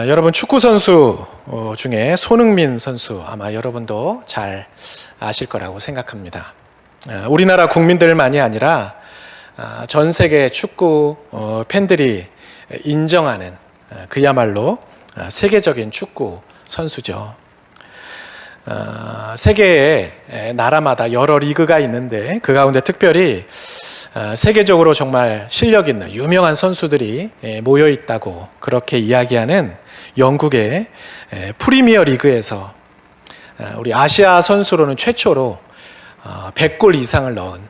여러분 축구 선수 중에 손흥민 선수 아마 여러분도 잘 아실 거라고 생각합니다. 우리나라 국민들만이 아니라 전 세계 축구 팬들이 인정하는 그야말로 세계적인 축구 선수죠. 세계의 나라마다 여러 리그가 있는데 그 가운데 특별히 세계적으로 정말 실력 있는 유명한 선수들이 모여 있다고 그렇게 이야기하는 영국의 프리미어 리그에서 우리 아시아 선수로는 최초로 100골 이상을 넣은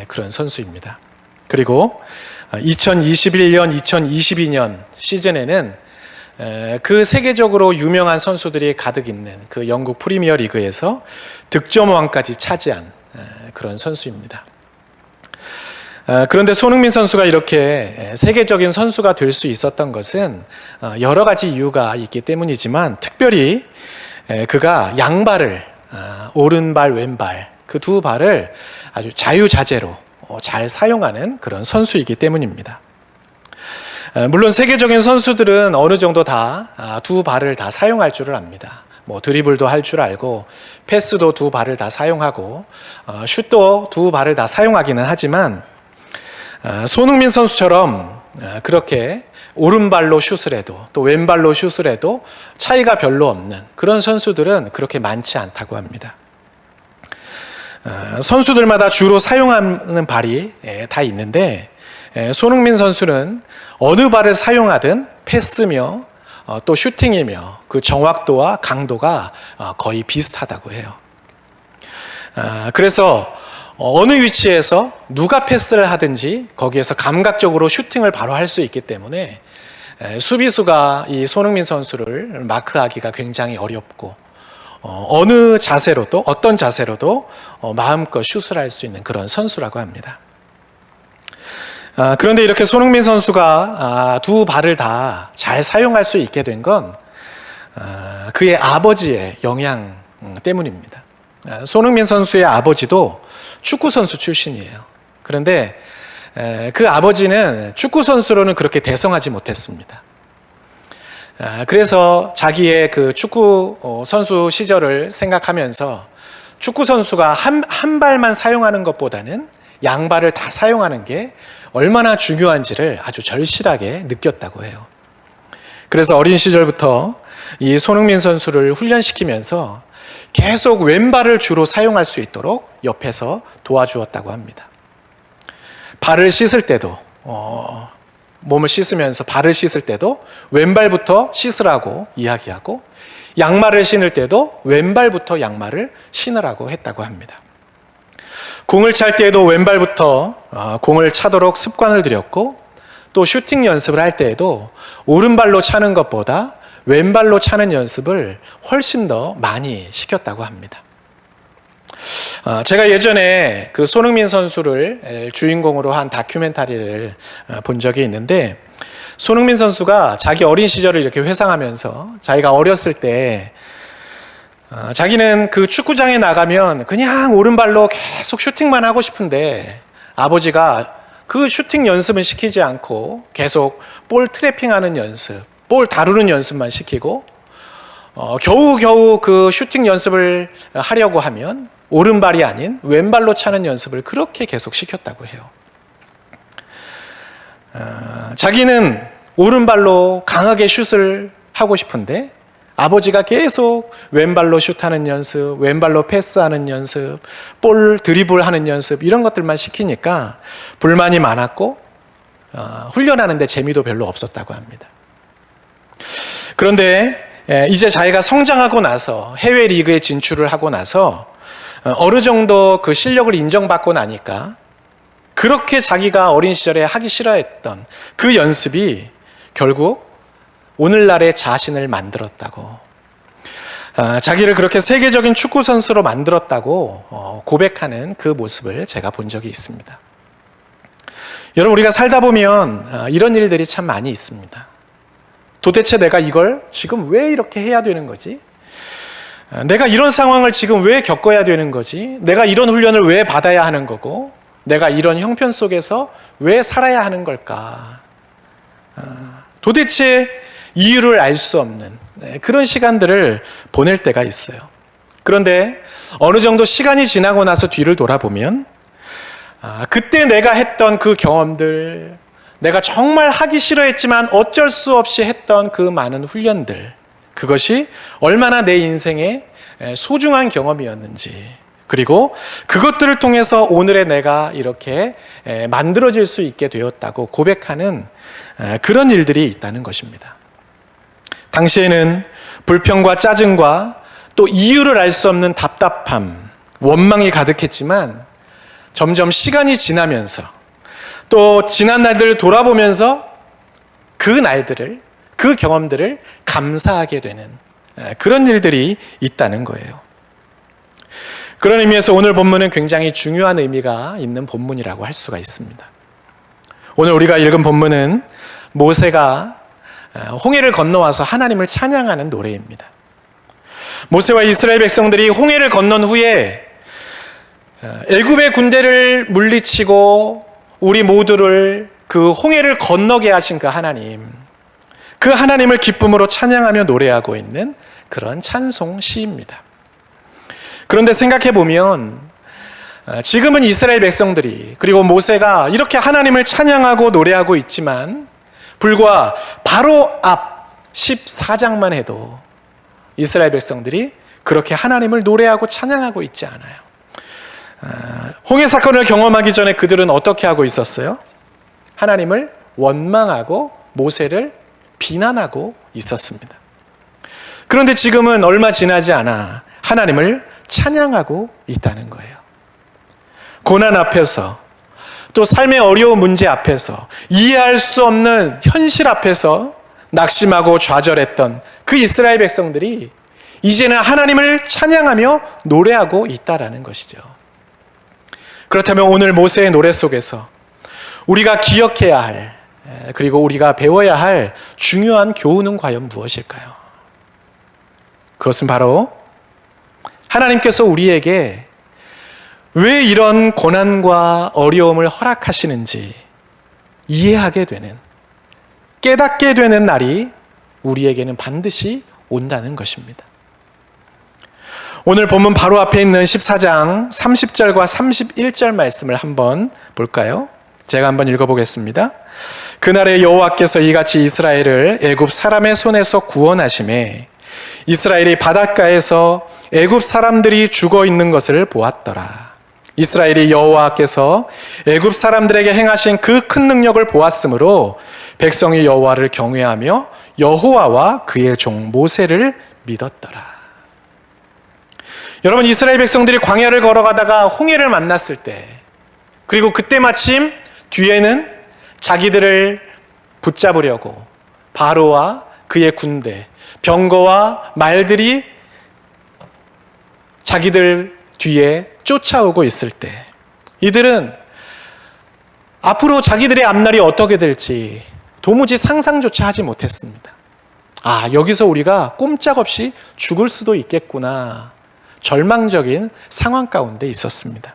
그런 선수입니다. 그리고 2021년, 2022년 시즌에는 그 세계적으로 유명한 선수들이 가득 있는 그 영국 프리미어 리그에서 득점왕까지 차지한 그런 선수입니다. 그런데 손흥민 선수가 이렇게 세계적인 선수가 될 수 있었던 것은 여러 가지 이유가 있기 때문이지만 특별히 그가 양발을 오른발, 왼발 그 두 발을 아주 자유자재로 잘 사용하는 그런 선수이기 때문입니다. 물론 세계적인 선수들은 어느 정도 다 두 발을 다 사용할 줄을 압니다. 드리블도 할 줄 알고 패스도 두 발을 다 사용하고 슛도 두 발을 다 사용하기는 하지만 손흥민 선수처럼 그렇게 오른발로 슛을 해도 또 왼발로 슛을 해도 차이가 별로 없는 그런 선수들은 그렇게 많지 않다고 합니다. 선수들마다 주로 사용하는 발이 다 있는데 손흥민 선수는 어느 발을 사용하든 패스며 또 슈팅이며 그 정확도와 강도가 거의 비슷하다고 해요. 그래서 어느 위치에서 누가 패스를 하든지 거기에서 감각적으로 슈팅을 바로 할 수 있기 때문에 수비수가 이 손흥민 선수를 마크하기가 굉장히 어렵고 어느 자세로도 어떤 자세로도 마음껏 슛을 할 수 있는 그런 선수라고 합니다. 그런데 이렇게 손흥민 선수가 두 발을 다 잘 사용할 수 있게 된 건 그의 아버지의 영향 때문입니다. 손흥민 선수의 아버지도 축구 선수 출신이에요. 그런데 그 아버지는 축구 선수로는 그렇게 대성하지 못했습니다. 그래서 자기의 그 축구 선수 시절을 생각하면서 축구 선수가 한 발만 사용하는 것보다는 양발을 다 사용하는 게 얼마나 중요한지를 아주 절실하게 느꼈다고 해요. 그래서 어린 시절부터 이 손흥민 선수를 훈련시키면서 계속 왼발을 주로 사용할 수 있도록 옆에서 도와주었다고 합니다. 발을 씻을 때도 몸을 씻으면서 발을 씻을 때도 왼발부터 씻으라고 이야기하고 양말을 신을 때도 왼발부터 양말을 신으라고 했다고 합니다. 공을 찰 때에도 왼발부터 공을 차도록 습관을 들였고 또 슈팅 연습을 할 때에도 오른발로 차는 것보다 왼발로 차는 연습을 훨씬 더 많이 시켰다고 합니다. 제가 예전에 그 손흥민 선수를 주인공으로 한 다큐멘터리를 본 적이 있는데 손흥민 선수가 자기 어린 시절을 이렇게 회상하면서 자기가 어렸을 때 자기는 그 축구장에 나가면 그냥 오른발로 계속 슈팅만 하고 싶은데 아버지가 그 슈팅 연습은 시키지 않고 계속 볼 트래핑하는 연습, 볼 다루는 연습만 시키고 겨우겨우 그 슈팅 연습을 하려고 하면 오른발이 아닌 왼발로 차는 연습을 그렇게 계속 시켰다고 해요. 자기는 오른발로 강하게 슛을 하고 싶은데 아버지가 계속 왼발로 슛하는 연습, 왼발로 패스하는 연습, 볼 드리블하는 연습 이런 것들만 시키니까 불만이 많았고 훈련하는데 재미도 별로 없었다고 합니다. 그런데 이제 자기가 성장하고 나서 해외 리그에 진출을 하고 나서 어느 정도 그 실력을 인정받고 나니까 그렇게 자기가 어린 시절에 하기 싫어했던 그 연습이 결국 오늘날의 자신을 만들었다고 자기를 그렇게 세계적인 축구 선수로 만들었다고 고백하는 그 모습을 제가 본 적이 있습니다. 여러분 우리가 살다 보면 이런 일들이 참 많이 있습니다. 도대체 내가 이걸 지금 왜 이렇게 해야 되는 거지? 내가 이런 상황을 지금 왜 겪어야 되는 거지? 내가 이런 훈련을 왜 받아야 하는 거고 내가 이런 형편 속에서 왜 살아야 하는 걸까? 도대체 이유를 알 수 없는 그런 시간들을 보낼 때가 있어요. 그런데 어느 정도 시간이 지나고 나서 뒤를 돌아보면 그때 내가 했던 그 경험들, 내가 정말 하기 싫어했지만 어쩔 수 없이 했던 그 많은 훈련들, 그것이 얼마나 내 인생에 소중한 경험이었는지, 그리고 그것들을 통해서 오늘의 내가 이렇게 만들어질 수 있게 되었다고 고백하는 그런 일들이 있다는 것입니다. 당시에는 불평과 짜증과 또 이유를 알 수 없는 답답함, 원망이 가득했지만 점점 시간이 지나면서 또 지난 날들을 돌아보면서 그 날들을, 그 경험들을 감사하게 되는 그런 일들이 있다는 거예요. 그런 의미에서 오늘 본문은 굉장히 중요한 의미가 있는 본문이라고 할 수가 있습니다. 오늘 우리가 읽은 본문은 모세가 홍해를 건너와서 하나님을 찬양하는 노래입니다. 모세와 이스라엘 백성들이 홍해를 건넌 후에 애굽의 군대를 물리치고 우리 모두를 그 홍해를 건너게 하신 그 하나님을 기쁨으로 찬양하며 노래하고 있는 그런 찬송 시입니다. 그런데 생각해 보면 지금은 이스라엘 백성들이, 그리고 모세가 이렇게 하나님을 찬양하고 노래하고 있지만 불과 바로 앞 14장만 해도 이스라엘 백성들이 그렇게 하나님을 노래하고 찬양하고 있지 않아요. 홍해 사건을 경험하기 전에 그들은 어떻게 하고 있었어요? 하나님을 원망하고 모세를 비난하고 있었습니다. 그런데 지금은 얼마 지나지 않아 하나님을 찬양하고 있다는 거예요. 고난 앞에서, 또 삶의 어려운 문제 앞에서, 이해할 수 없는 현실 앞에서 낙심하고 좌절했던 그 이스라엘 백성들이 이제는 하나님을 찬양하며 노래하고 있다라는 것이죠. 그렇다면 오늘 모세의 노래 속에서 우리가 기억해야 할, 그리고 우리가 배워야 할 중요한 교훈은 과연 무엇일까요? 그것은 바로 하나님께서 우리에게 왜 이런 고난과 어려움을 허락하시는지 이해하게 되는, 깨닫게 되는 날이 우리에게는 반드시 온다는 것입니다. 오늘 본문 바로 앞에 있는 14장 30절과 31절 말씀을 한번 볼까요? 제가 한번 읽어보겠습니다. 그날에 여호와께서 이같이 이스라엘을 애굽 사람의 손에서 구원하시매 이스라엘이 바닷가에서 애굽 사람들이 죽어 있는 것을 보았더라. 이스라엘이 여호와께서 애굽 사람들에게 행하신 그 큰 능력을 보았으므로 백성이 여호와를 경외하며 여호와와 그의 종 모세를 믿었더라. 여러분, 이스라엘 백성들이 광야를 걸어가다가 홍해를 만났을 때, 그리고 그때 마침 뒤에는 자기들을 붙잡으려고 바로와 그의 군대, 병거와 말들이 자기들 뒤에 쫓아오고 있을 때 이들은 앞으로 자기들의 앞날이 어떻게 될지 도무지 상상조차 하지 못했습니다. 여기서 우리가 꼼짝없이 죽을 수도 있겠구나, 절망적인 상황 가운데 있었습니다.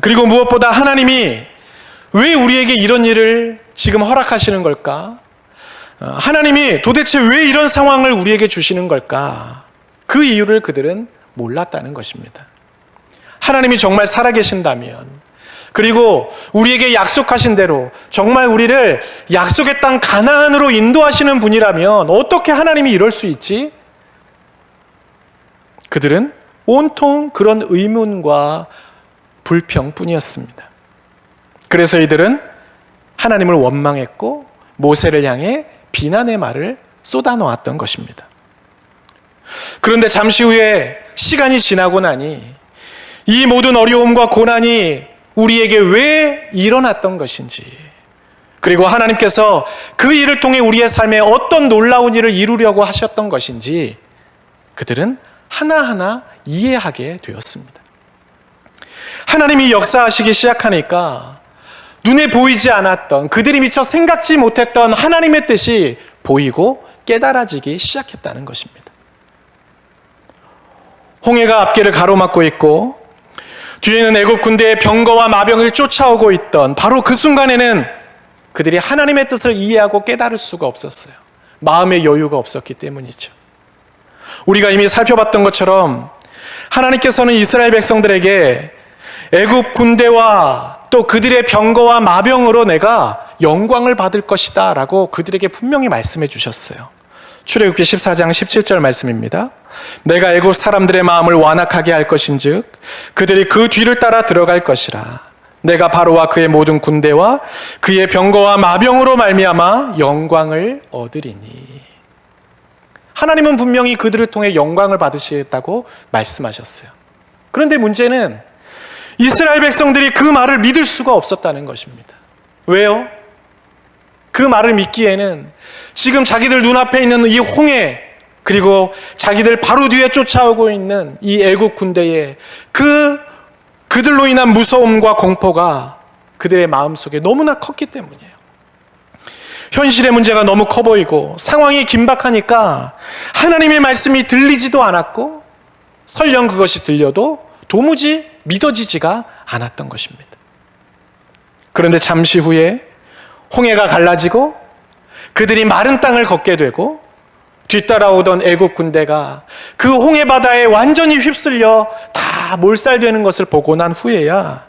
그리고 무엇보다 하나님이 왜 우리에게 이런 일을 지금 허락하시는 걸까? 하나님이 도대체 왜 이런 상황을 우리에게 주시는 걸까? 그 이유를 그들은 몰랐다는 것입니다. 하나님이 정말 살아계신다면, 그리고 우리에게 약속하신 대로 정말 우리를 약속의 땅 가나안으로 인도하시는 분이라면 어떻게 하나님이 이럴 수 있지? 그들은 온통 그런 의문과 불평뿐이었습니다. 그래서 이들은 하나님을 원망했고 모세를 향해 비난의 말을 쏟아놓았던 것입니다. 그런데 잠시 후에 시간이 지나고 나니 이 모든 어려움과 고난이 우리에게 왜 일어났던 것인지, 그리고 하나님께서 그 일을 통해 우리의 삶에 어떤 놀라운 일을 이루려고 하셨던 것인지 그들은 하나하나 이해하게 되었습니다. 하나님이 역사하시기 시작하니까 눈에 보이지 않았던, 그들이 미처 생각지 못했던 하나님의 뜻이 보이고 깨달아지기 시작했다는 것입니다. 홍해가 앞길을 가로막고 있고 뒤에는 애굽 군대의 병거와 마병을 쫓아오고 있던 바로 그 순간에는 그들이 하나님의 뜻을 이해하고 깨달을 수가 없었어요. 마음의 여유가 없었기 때문이죠. 우리가 이미 살펴봤던 것처럼 하나님께서는 이스라엘 백성들에게 애굽 군대와 또 그들의 병거와 마병으로 내가 영광을 받을 것이다 라고 그들에게 분명히 말씀해 주셨어요. 출애굽기 14장 17절 말씀입니다. 내가 애굽 사람들의 마음을 완악하게 할 것인즉 그들이 그 뒤를 따라 들어갈 것이라. 내가 바로와 그의 모든 군대와 그의 병거와 마병으로 말미암아 영광을 얻으리니. 하나님은 분명히 그들을 통해 영광을 받으시겠다고 말씀하셨어요. 그런데 문제는 이스라엘 백성들이 그 말을 믿을 수가 없었다는 것입니다. 왜요? 그 말을 믿기에는 지금 자기들 눈앞에 있는 이 홍해, 그리고 자기들 바로 뒤에 쫓아오고 있는 이 애국 군대의 그들로 인한 무서움과 공포가 그들의 마음속에 너무나 컸기 때문이에요. 현실의 문제가 너무 커 보이고 상황이 긴박하니까 하나님의 말씀이 들리지도 않았고 설령 그것이 들려도 도무지 믿어지지가 않았던 것입니다. 그런데 잠시 후에 홍해가 갈라지고 그들이 마른 땅을 걷게 되고 뒤따라오던 애국 군대가 그 홍해 바다에 완전히 휩쓸려 다 몰살되는 것을 보고 난 후에야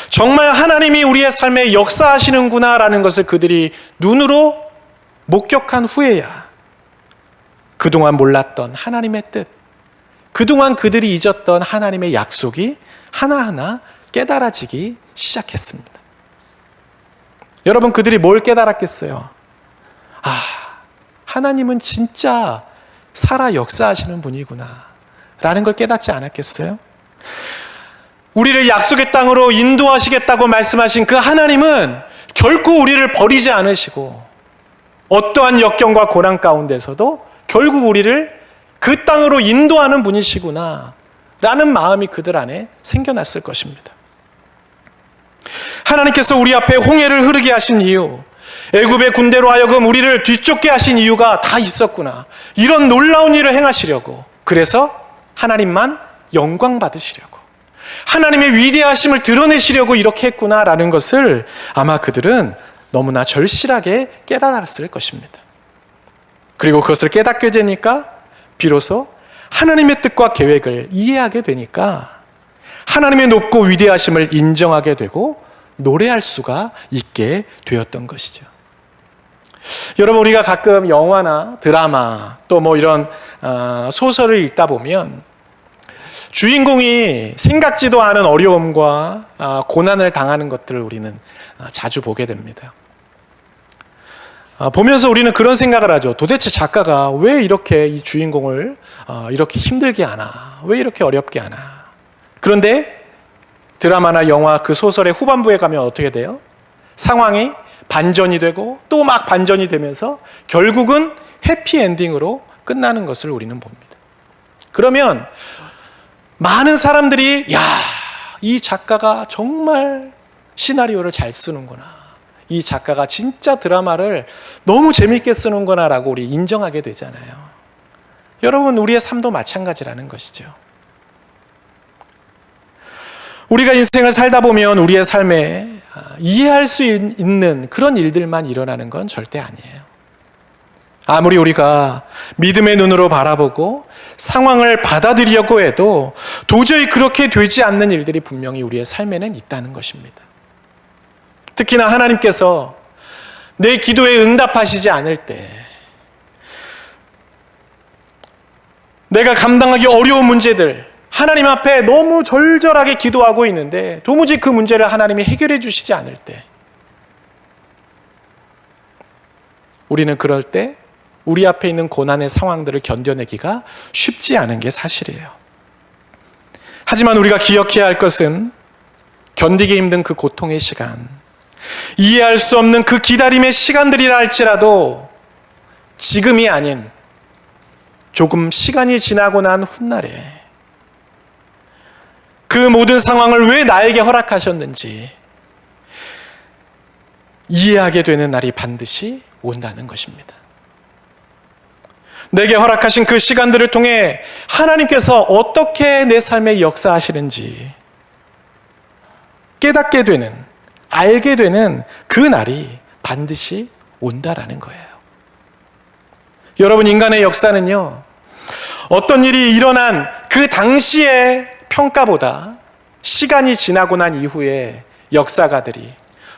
정말 하나님이 우리의 삶에 역사하시는구나 라는 것을 그들이 눈으로 목격한 후에야 그동안 몰랐던 하나님의 뜻, 그동안 그들이 잊었던 하나님의 약속이 하나하나 깨달아지기 시작했습니다. 여러분, 그들이 뭘 깨달았겠어요? 하나님은 진짜 살아 역사하시는 분이구나 라는 걸 깨닫지 않았겠어요? 우리를 약속의 땅으로 인도하시겠다고 말씀하신 그 하나님은 결코 우리를 버리지 않으시고 어떠한 역경과 고난 가운데서도 결국 우리를 그 땅으로 인도하는 분이시구나 라는 마음이 그들 안에 생겨났을 것입니다. 하나님께서 우리 앞에 홍해를 흐르게 하신 이유, 애굽의 군대로 하여금 우리를 뒤쫓게 하신 이유가 다 있었구나. 이런 놀라운 일을 행하시려고, 그래서 하나님만 영광 받으시려고, 하나님의 위대하심을 드러내시려고 이렇게 했구나라는 것을 아마 그들은 너무나 절실하게 깨달았을 것입니다. 그리고 그것을 깨닫게 되니까 비로소 하나님의 뜻과 계획을 이해하게 되니까 하나님의 높고 위대하심을 인정하게 되고 노래할 수가 있게 되었던 것이죠. 여러분, 우리가 가끔 영화나 드라마 또 뭐 이런 소설을 읽다 보면 주인공이 생각지도 않은 어려움과 고난을 당하는 것들을 우리는 자주 보게 됩니다. 보면서 우리는 그런 생각을 하죠. 도대체 작가가 왜 이렇게 이 주인공을 이렇게 힘들게 하나? 왜 이렇게 어렵게 하나? 그런데 드라마나 영화 그 소설의 후반부에 가면 어떻게 돼요? 상황이 반전이 되고 또 막 반전이 되면서 결국은 해피엔딩으로 끝나는 것을 우리는 봅니다. 그러면 많은 사람들이 이 작가가 정말 시나리오를 잘 쓰는구나, 이 작가가 진짜 드라마를 너무 재밌게 쓰는구나 라고 우리 인정하게 되잖아요. 여러분, 우리의 삶도 마찬가지라는 것이죠. 우리가 인생을 살다 보면 우리의 삶에 이해할 수 있는 그런 일들만 일어나는 건 절대 아니에요. 아무리 우리가 믿음의 눈으로 바라보고 상황을 받아들이려고 해도 도저히 그렇게 되지 않는 일들이 분명히 우리의 삶에는 있다는 것입니다. 특히나 하나님께서 내 기도에 응답하시지 않을 때, 내가 감당하기 어려운 문제들, 하나님 앞에 너무 절절하게 기도하고 있는데 도무지 그 문제를 하나님이 해결해 주시지 않을 때, 우리는 그럴 때 우리 앞에 있는 고난의 상황들을 견뎌내기가 쉽지 않은 게 사실이에요. 하지만 우리가 기억해야 할 것은 견디기 힘든 그 고통의 시간, 이해할 수 없는 그 기다림의 시간들이라 할지라도 지금이 아닌 조금 시간이 지나고 난 훗날에 그 모든 상황을 왜 나에게 허락하셨는지 이해하게 되는 날이 반드시 온다는 것입니다. 내게 허락하신 그 시간들을 통해 하나님께서 어떻게 내 삶에 역사하시는지 깨닫게 되는, 알게 되는 그 날이 반드시 온다라는 거예요. 여러분, 인간의 역사는요, 어떤 일이 일어난 그 당시의 평가보다 시간이 지나고 난 이후에 역사가들이,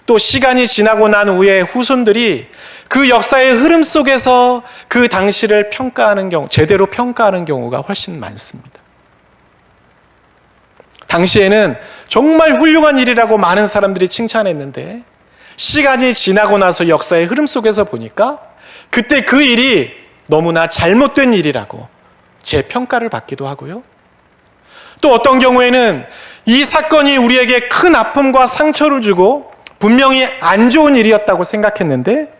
또 시간이 지나고 난 후에 후손들이 그 역사의 흐름 속에서 그 당시를 평가하는 경우, 제대로 평가하는 경우가 훨씬 많습니다. 당시에는 정말 훌륭한 일이라고 많은 사람들이 칭찬했는데, 시간이 지나고 나서 역사의 흐름 속에서 보니까 그때 그 일이 너무나 잘못된 일이라고 재평가를 받기도 하고요. 또 어떤 경우에는 이 사건이 우리에게 큰 아픔과 상처를 주고 분명히 안 좋은 일이었다고 생각했는데,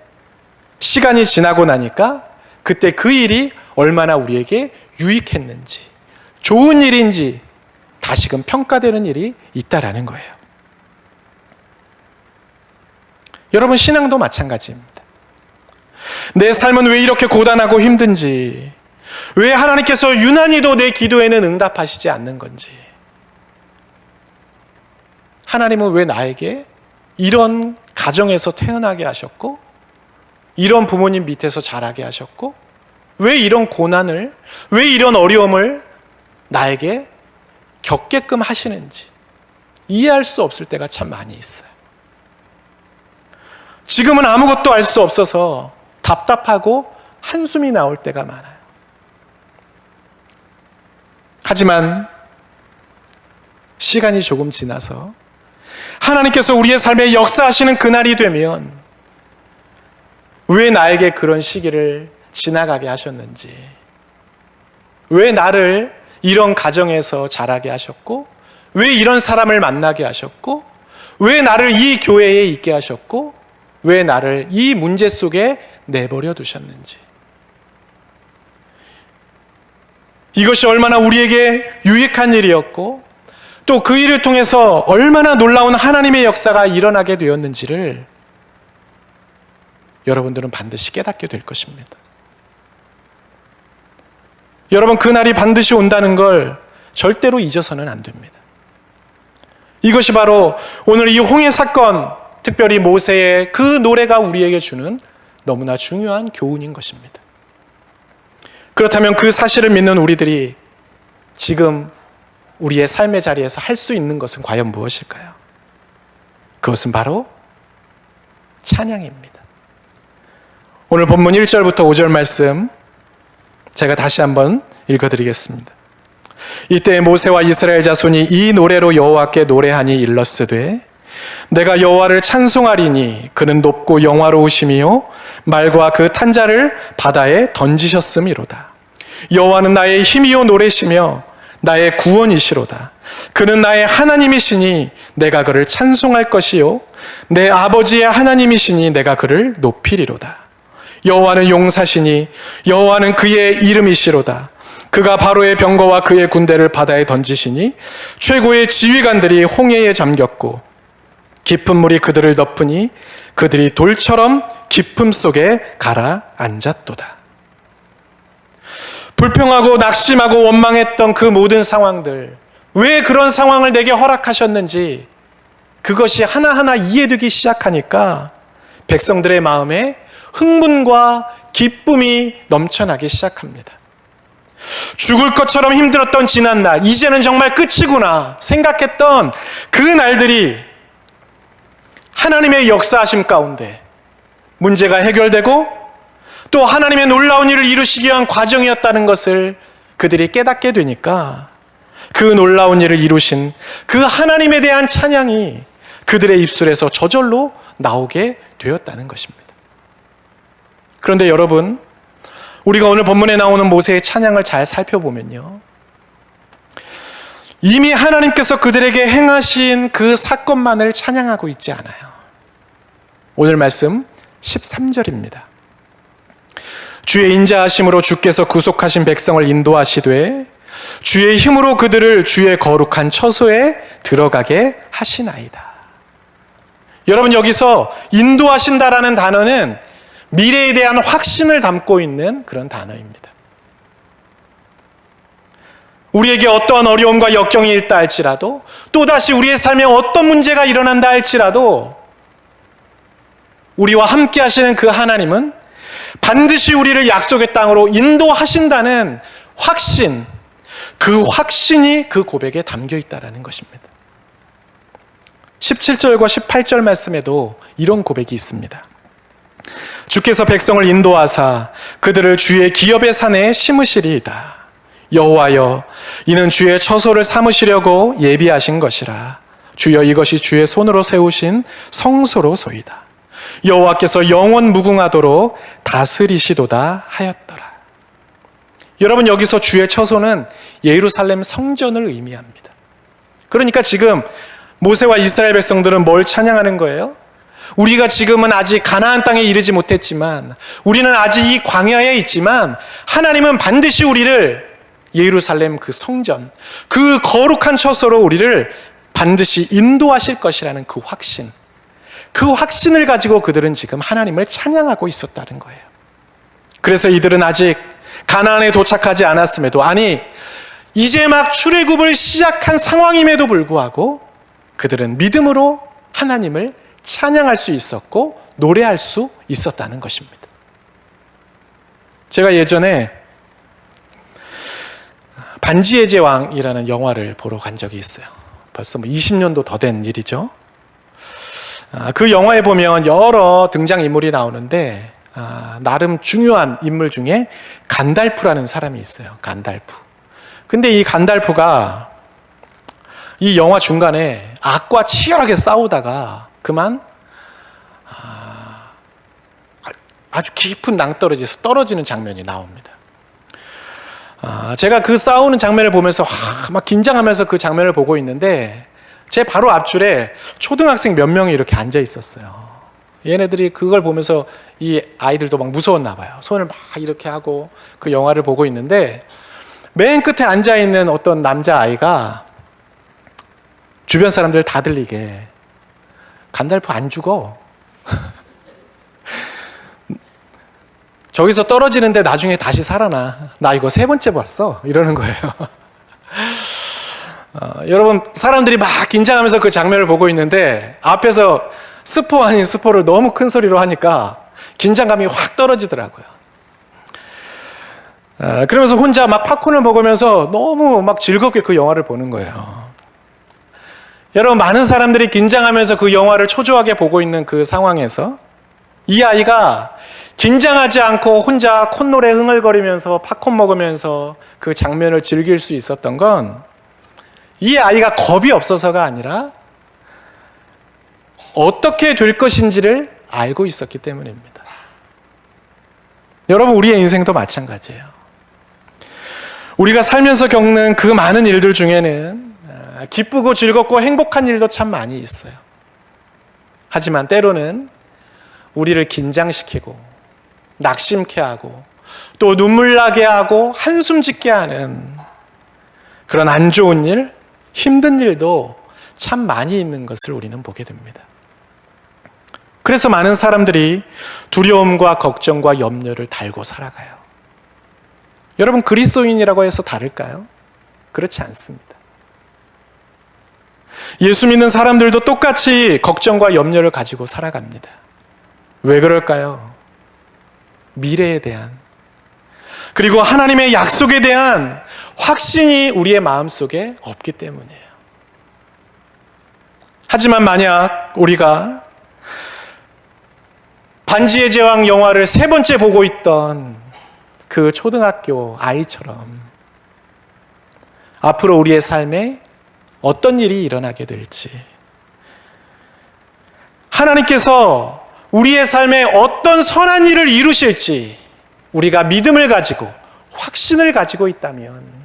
시간이 지나고 나니까 그때 그 일이 얼마나 우리에게 유익했는지, 좋은 일인지 다시금 평가되는 일이 있다라는 거예요. 여러분, 신앙도 마찬가지입니다. 내 삶은 왜 이렇게 고단하고 힘든지, 왜 하나님께서 유난히도 내 기도에는 응답하시지 않는 건지, 하나님은 왜 나에게 이런 가정에서 태어나게 하셨고, 이런 부모님 밑에서 자라게 하셨고, 왜 이런 고난을, 왜 이런 어려움을 나에게 겪게끔 하시는지 이해할 수 없을 때가 참 많이 있어요. 지금은 아무것도 알 수 없어서 답답하고 한숨이 나올 때가 많아요. 하지만 시간이 조금 지나서 하나님께서 우리의 삶에 역사하시는 그날이 되면 왜 나에게 그런 시기를 지나가게 하셨는지, 왜 나를 이런 가정에서 자라게 하셨고, 왜 이런 사람을 만나게 하셨고, 왜 나를 이 교회에 있게 하셨고, 왜 나를 이 문제 속에 내버려 두셨는지, 이것이 얼마나 우리에게 유익한 일이었고, 또 그 일을 통해서 얼마나 놀라운 하나님의 역사가 일어나게 되었는지를 여러분들은 반드시 깨닫게 될 것입니다. 여러분, 그날이 반드시 온다는 걸 절대로 잊어서는 안 됩니다. 이것이 바로 오늘 이 홍해 사건, 특별히 모세의 그 노래가 우리에게 주는 너무나 중요한 교훈인 것입니다. 그렇다면 그 사실을 믿는 우리들이 지금 우리의 삶의 자리에서 할 수 있는 것은 과연 무엇일까요? 그것은 바로 찬양입니다. 오늘 본문 1절부터 5절 말씀 제가 다시 한번 읽어드리겠습니다. 이때 모세와 이스라엘 자손이 이 노래로 여호와께 노래하니 일렀으되, 내가 여호와를 찬송하리니 그는 높고 영화로우시며 말과 그 탄자를 바다에 던지셨음이로다. 여호와는 나의 힘이요 노래시며 나의 구원이시로다. 그는 나의 하나님이시니 내가 그를 찬송할 것이요 내 아버지의 하나님이시니 내가 그를 높이리로다. 여호와는 용사시니 여호와는 그의 이름이시로다. 그가 바로의 병거와 그의 군대를 바다에 던지시니 최고의 지휘관들이 홍해에 잠겼고 깊은 물이 그들을 덮으니 그들이 돌처럼 깊음 속에 가라앉았도다. 불평하고 낙심하고 원망했던 그 모든 상황들, 왜 그런 상황을 내게 허락하셨는지 그것이 하나하나 이해되기 시작하니까 백성들의 마음에 흥분과 기쁨이 넘쳐나기 시작합니다. 죽을 것처럼 힘들었던 지난날, 이제는 정말 끝이구나 생각했던 그 날들이 하나님의 역사하심 가운데 문제가 해결되고 또 하나님의 놀라운 일을 이루시기 위한 과정이었다는 것을 그들이 깨닫게 되니까 그 놀라운 일을 이루신 그 하나님에 대한 찬양이 그들의 입술에서 저절로 나오게 되었다는 것입니다. 그런데 여러분, 우리가 오늘 본문에 나오는 모세의 찬양을 잘 살펴보면요, 이미 하나님께서 그들에게 행하신 그 사건만을 찬양하고 있지 않아요. 오늘 말씀 13절입니다. 주의 인자하심으로 주께서 구속하신 백성을 인도하시되 주의 힘으로 그들을 주의 거룩한 처소에 들어가게 하시나이다. 여러분, 여기서 인도하신다라는 단어는 미래에 대한 확신을 담고 있는 그런 단어입니다. 우리에게 어떠한 어려움과 역경이 있다 할지라도, 또다시 우리의 삶에 어떤 문제가 일어난다 할지라도 우리와 함께 하시는 그 하나님은 반드시 우리를 약속의 땅으로 인도하신다는 확신, 그 확신이 그 고백에 담겨 있다는 것입니다. 17절과 18절 말씀에도 이런 고백이 있습니다. 주께서 백성을 인도하사 그들을 주의 기업의 산에 심으시리이다. 여호와여, 이는 주의 처소를 삼으시려고 예비하신 것이라. 주여, 이것이 주의 손으로 세우신 성소로소이다. 여호와께서 영원 무궁하도록 다스리시도다 하였더라. 여러분, 여기서 주의 처소는 예루살렘 성전을 의미합니다. 그러니까 지금 모세와 이스라엘 백성들은 뭘 찬양하는 거예요? 우리가 지금은 아직 가나안 땅에 이르지 못했지만, 우리는 아직 이 광야에 있지만 하나님은 반드시 우리를 예루살렘 그 성전, 그 거룩한 처소로 우리를 반드시 인도하실 것이라는 그 확신, 그 확신을 가지고 그들은 지금 하나님을 찬양하고 있었다는 거예요. 그래서 이들은 아직 가나안에 도착하지 않았음에도, 아니 이제 막 출애굽을 시작한 상황임에도 불구하고 그들은 믿음으로 하나님을 찬양할 수 있었고 노래할 수 있었다는 것입니다. 제가 예전에 반지의 제왕이라는 영화를 보러 간 적이 있어요. 벌써 20년도 더 된 일이죠. 그 영화에 보면 여러 등장인물이 나오는데 나름 중요한 인물 중에 간달프라는 사람이 있어요. 간달프. 근데 이 간달프가 이 영화 중간에 악과 치열하게 싸우다가 그만 아주 깊은 낭떠러지에서 떨어지는 장면이 나옵니다. 제가 그 싸우는 장면을 보면서 막 긴장하면서 그 장면을 보고 있는데 제 바로 앞줄에 초등학생 몇 명이 이렇게 앉아 있었어요. 얘네들이 그걸 보면서 이 아이들도 막 무서웠나 봐요. 손을 막 이렇게 하고 그 영화를 보고 있는데 맨 끝에 앉아 있는 어떤 남자아이가 주변 사람들 다 들리게, 간달프 안 죽어. 저기서 떨어지는데 나중에 다시 살아나. 나 이거 3번째 봤어. 이러는 거예요. 여러분, 사람들이 막 긴장하면서 그 장면을 보고 있는데 앞에서 스포 아닌 스포를 너무 큰 소리로 하니까 긴장감이 확 떨어지더라고요. 그러면서 혼자 막 팝콘을 먹으면서 너무 막 즐겁게 그 영화를 보는 거예요. 여러분, 많은 사람들이 긴장하면서 그 영화를 초조하게 보고 있는 그 상황에서 이 아이가 긴장하지 않고 혼자 콧노래 흥얼거리면서 팝콘 먹으면서 그 장면을 즐길 수 있었던 건 이 아이가 겁이 없어서가 아니라 어떻게 될 것인지를 알고 있었기 때문입니다. 여러분, 우리의 인생도 마찬가지예요. 우리가 살면서 겪는 그 많은 일들 중에는 기쁘고 즐겁고 행복한 일도 참 많이 있어요. 하지만 때로는 우리를 긴장시키고 낙심케 하고 또 눈물 나게 하고 한숨 짓게 하는 그런 안 좋은 일, 힘든 일도 참 많이 있는 것을 우리는 보게 됩니다. 그래서 많은 사람들이 두려움과 걱정과 염려를 달고 살아가요. 여러분, 그리스도인이라고 해서 다를까요? 그렇지 않습니다. 예수 믿는 사람들도 똑같이 걱정과 염려를 가지고 살아갑니다. 왜 그럴까요? 미래에 대한, 그리고 하나님의 약속에 대한 확신이 우리의 마음속에 없기 때문이에요. 하지만 만약 우리가 반지의 제왕 영화를 3번째 보고 있던 그 초등학교 아이처럼 앞으로 우리의 삶에 어떤 일이 일어나게 될지, 하나님께서 우리의 삶에 어떤 선한 일을 이루실지 우리가 믿음을 가지고 확신을 가지고 있다면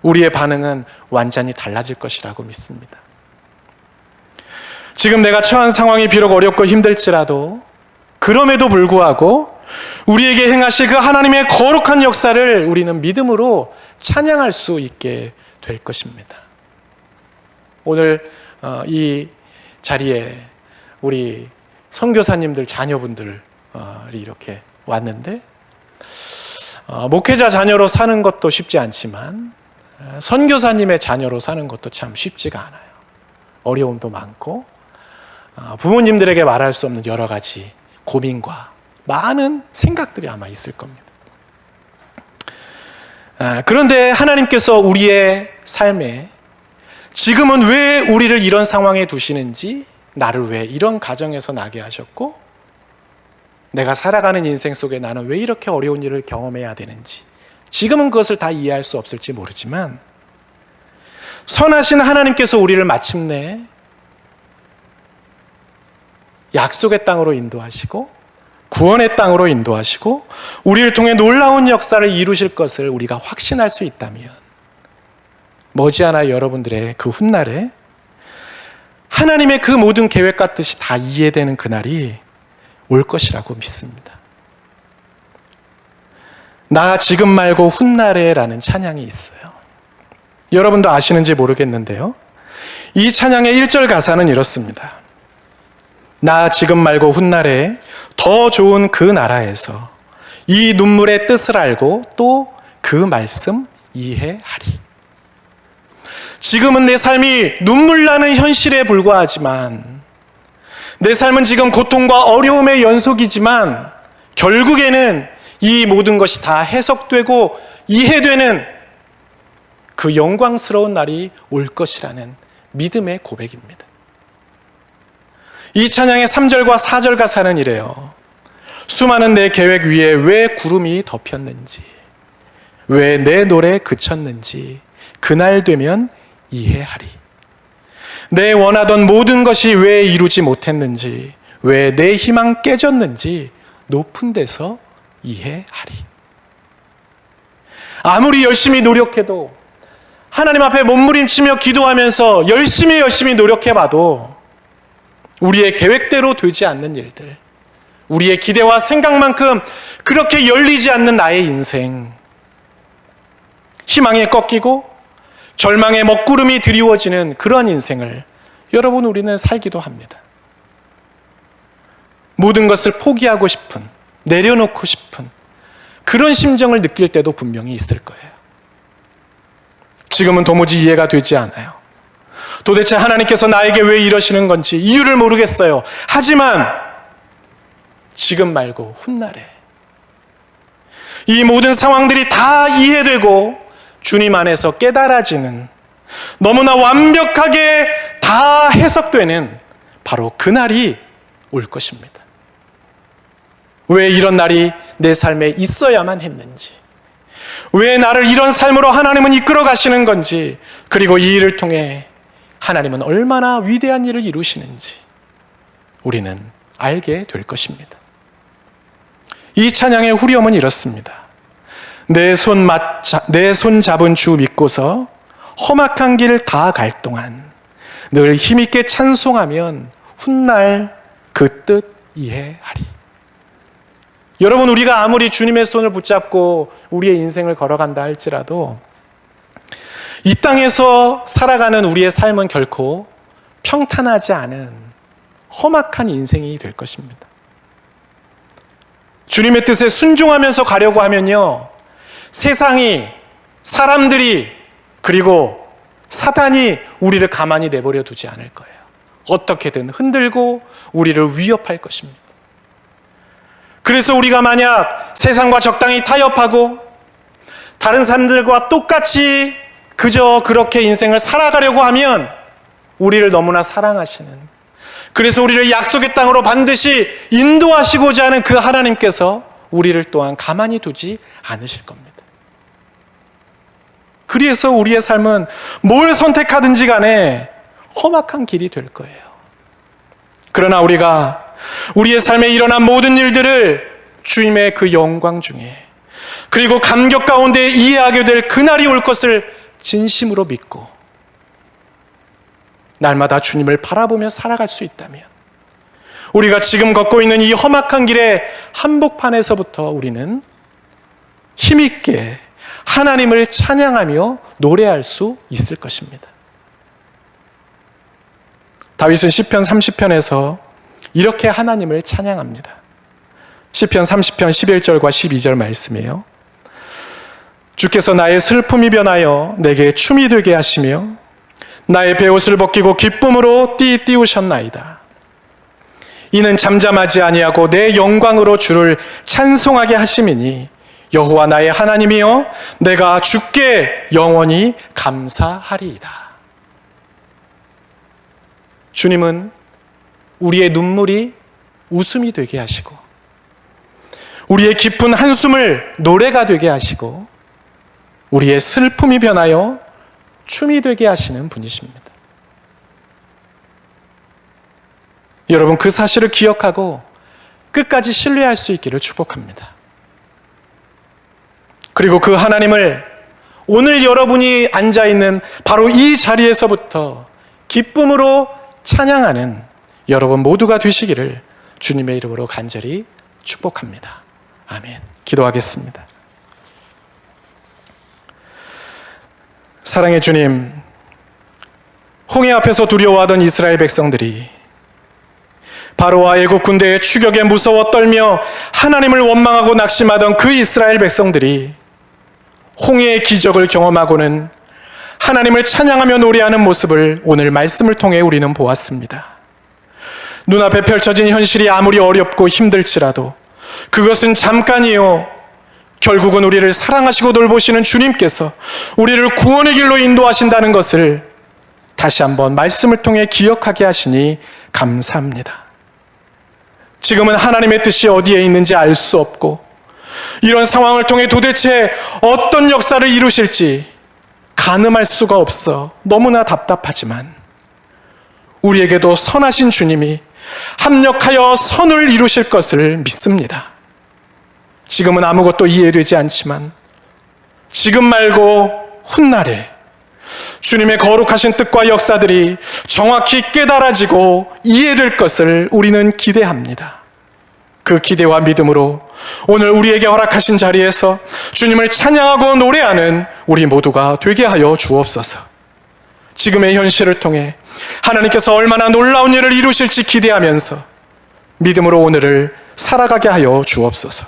우리의 반응은 완전히 달라질 것이라고 믿습니다. 지금 내가 처한 상황이 비록 어렵고 힘들지라도 그럼에도 불구하고 우리에게 행하실 그 하나님의 거룩한 역사를 우리는 믿음으로 찬양할 수 있게 될 것입니다. 오늘 이 자리에 우리 선교사님들 자녀분들이 이렇게 왔는데 목회자 자녀로 사는 것도 쉽지 않지만 선교사님의 자녀로 사는 것도 참 쉽지가 않아요. 어려움도 많고 부모님들에게 말할 수 없는 여러 가지 고민과 많은 생각들이 아마 있을 겁니다. 그런데 하나님께서 우리의 삶에 지금은 왜 우리를 이런 상황에 두시는지, 나를 왜 이런 가정에서 나게 하셨고, 내가 살아가는 인생 속에 나는 왜 이렇게 어려운 일을 경험해야 되는지, 지금은 그것을 다 이해할 수 없을지 모르지만 선하신 하나님께서 우리를 마침내 약속의 땅으로 인도하시고 구원의 땅으로 인도하시고 우리를 통해 놀라운 역사를 이루실 것을 우리가 확신할 수 있다면 머지않아 여러분들의 그 훗날에 하나님의 그 모든 계획과 뜻이 다 이해되는 그날이 올 것이라고 믿습니다. 나 지금 말고 훗날에 라는 찬양이 있어요. 여러분도 아시는지 모르겠는데요, 이 찬양의 1절 가사는 이렇습니다. 나 지금 말고 훗날에 더 좋은 그 나라에서 이 눈물의 뜻을 알고 또 그 말씀 이해하리. 지금은 내 삶이 눈물 나는 현실에 불과하지만, 내 삶은 지금 고통과 어려움의 연속이지만 결국에는 이 모든 것이 다 해석되고 이해되는 그 영광스러운 날이 올 것이라는 믿음의 고백입니다. 이 찬양의 3절과 4절 가사는 이래요. 수많은 내 계획 위에 왜 구름이 덮였는지, 왜 내 노래 그쳤는지 그날 되면 이해하리. 내 원하던 모든 것이 왜 이루지 못했는지, 왜 내 희망 깨졌는지 높은 데서 이해하리. 아무리 열심히 노력해도, 하나님 앞에 몸부림치며 기도하면서 열심히 노력해봐도 우리의 계획대로 되지 않는 일들, 우리의 기대와 생각만큼 그렇게 열리지 않는 나의 인생, 희망에 꺾이고 절망의 먹구름이 드리워지는 그런 인생을 여러분 우리는 살기도 합니다. 모든 것을 포기하고 싶은, 내려놓고 싶은 그런 심정을 느낄 때도 분명히 있을 거예요. 지금은 도무지 이해가 되지 않아요. 도대체 하나님께서 나에게 왜 이러시는 건지 이유를 모르겠어요. 하지만 지금 말고 훗날에 이 모든 상황들이 다 이해되고 주님 안에서 깨달아지는, 너무나 완벽하게 다 해석되는 바로 그날이 올 것입니다. 왜 이런 날이 내 삶에 있어야만 했는지, 왜 나를 이런 삶으로 하나님은 이끌어 가시는 건지, 그리고 이 일을 통해 하나님은 얼마나 위대한 일을 이루시는지 우리는 알게 될 것입니다. 이 찬양의 후렴은 이렇습니다. 내 손 잡은 주 믿고서 험악한 길 다 갈 동안 늘 힘있게 찬송하면 훗날 그 뜻 이해하리. 여러분, 우리가 아무리 주님의 손을 붙잡고 우리의 인생을 걸어간다 할지라도 이 땅에서 살아가는 우리의 삶은 결코 평탄하지 않은 험악한 인생이 될 것입니다. 주님의 뜻에 순종하면서 가려고 하면요, 세상이, 사람들이, 그리고 사단이 우리를 가만히 내버려 두지 않을 거예요. 어떻게든 흔들고 우리를 위협할 것입니다. 그래서 우리가 만약 세상과 적당히 타협하고 다른 사람들과 똑같이 그저 그렇게 인생을 살아가려고 하면 우리를 너무나 사랑하시는, 그래서 우리를 약속의 땅으로 반드시 인도하시고자 하는 그 하나님께서 우리를 또한 가만히 두지 않으실 겁니다. 그래서 우리의 삶은 뭘 선택하든지 간에 험악한 길이 될 거예요. 그러나 우리가 우리의 삶에 일어난 모든 일들을 주님의 그 영광 중에, 그리고 감격 가운데 이해하게 될 그날이 올 것을 진심으로 믿고 날마다 주님을 바라보며 살아갈 수 있다면, 우리가 지금 걷고 있는 이 험악한 길의 한복판에서부터 우리는 힘있게 하나님을 찬양하며 노래할 수 있을 것입니다. 다윗은 시편 30편에서 이렇게 하나님을 찬양합니다. 시편 30편 11절과 12절 말씀이에요. 주께서 나의 슬픔이 변하여 내게 춤이 되게 하시며 나의 베옷을 벗기고 기쁨으로 띠우셨나이다. 이는 잠잠하지 아니하고 내 영광으로 주를 찬송하게 하심이니 여호와 나의 하나님이여 내가 주께 영원히 감사하리이다. 주님은 우리의 눈물이 웃음이 되게 하시고 우리의 깊은 한숨을 노래가 되게 하시고 우리의 슬픔이 변하여 춤이 되게 하시는 분이십니다. 여러분, 그 사실을 기억하고 끝까지 신뢰할 수 있기를 축복합니다. 그리고 그 하나님을 오늘 여러분이 앉아있는 바로 이 자리에서부터 기쁨으로 찬양하는 여러분 모두가 되시기를 주님의 이름으로 간절히 축복합니다. 아멘. 기도하겠습니다. 사랑의 주님, 홍해 앞에서 두려워하던 이스라엘 백성들이 바로와 애굽 군대의 추격에 무서워 떨며 하나님을 원망하고 낙심하던 그 이스라엘 백성들이 홍해의 기적을 경험하고는 하나님을 찬양하며 노래하는 모습을 오늘 말씀을 통해 우리는 보았습니다. 눈앞에 펼쳐진 현실이 아무리 어렵고 힘들지라도 그것은 잠깐이요, 결국은 우리를 사랑하시고 돌보시는 주님께서 우리를 구원의 길로 인도하신다는 것을 다시 한번 말씀을 통해 기억하게 하시니 감사합니다. 지금은 하나님의 뜻이 어디에 있는지 알 수 없고 이런 상황을 통해 도대체 어떤 역사를 이루실지 가늠할 수가 없어 너무나 답답하지만 우리에게도 선하신 주님이 합력하여 선을 이루실 것을 믿습니다. 지금은 아무것도 이해되지 않지만 지금 말고 훗날에 주님의 거룩하신 뜻과 역사들이 정확히 깨달아지고 이해될 것을 우리는 기대합니다. 그 기대와 믿음으로 오늘 우리에게 허락하신 자리에서 주님을 찬양하고 노래하는 우리 모두가 되게 하여 주옵소서. 지금의 현실을 통해 하나님께서 얼마나 놀라운 일을 이루실지 기대하면서 믿음으로 오늘을 살아가게 하여 주옵소서.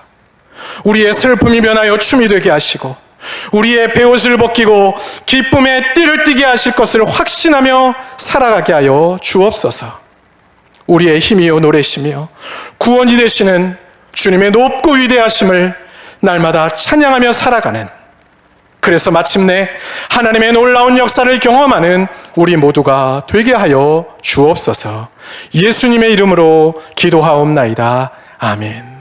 우리의 슬픔이 변하여 춤이 되게 하시고 우리의 베옷을 벗기고 기쁨의 띠를 띠게 하실 것을 확신하며 살아가게 하여 주옵소서. 우리의 힘이요 노래시며 구원이 되시는 주님의 높고 위대하심을 날마다 찬양하며 살아가는, 그래서 마침내 하나님의 놀라운 역사를 경험하는 우리 모두가 되게 하여 주옵소서. 예수님의 이름으로 기도하옵나이다. 아멘.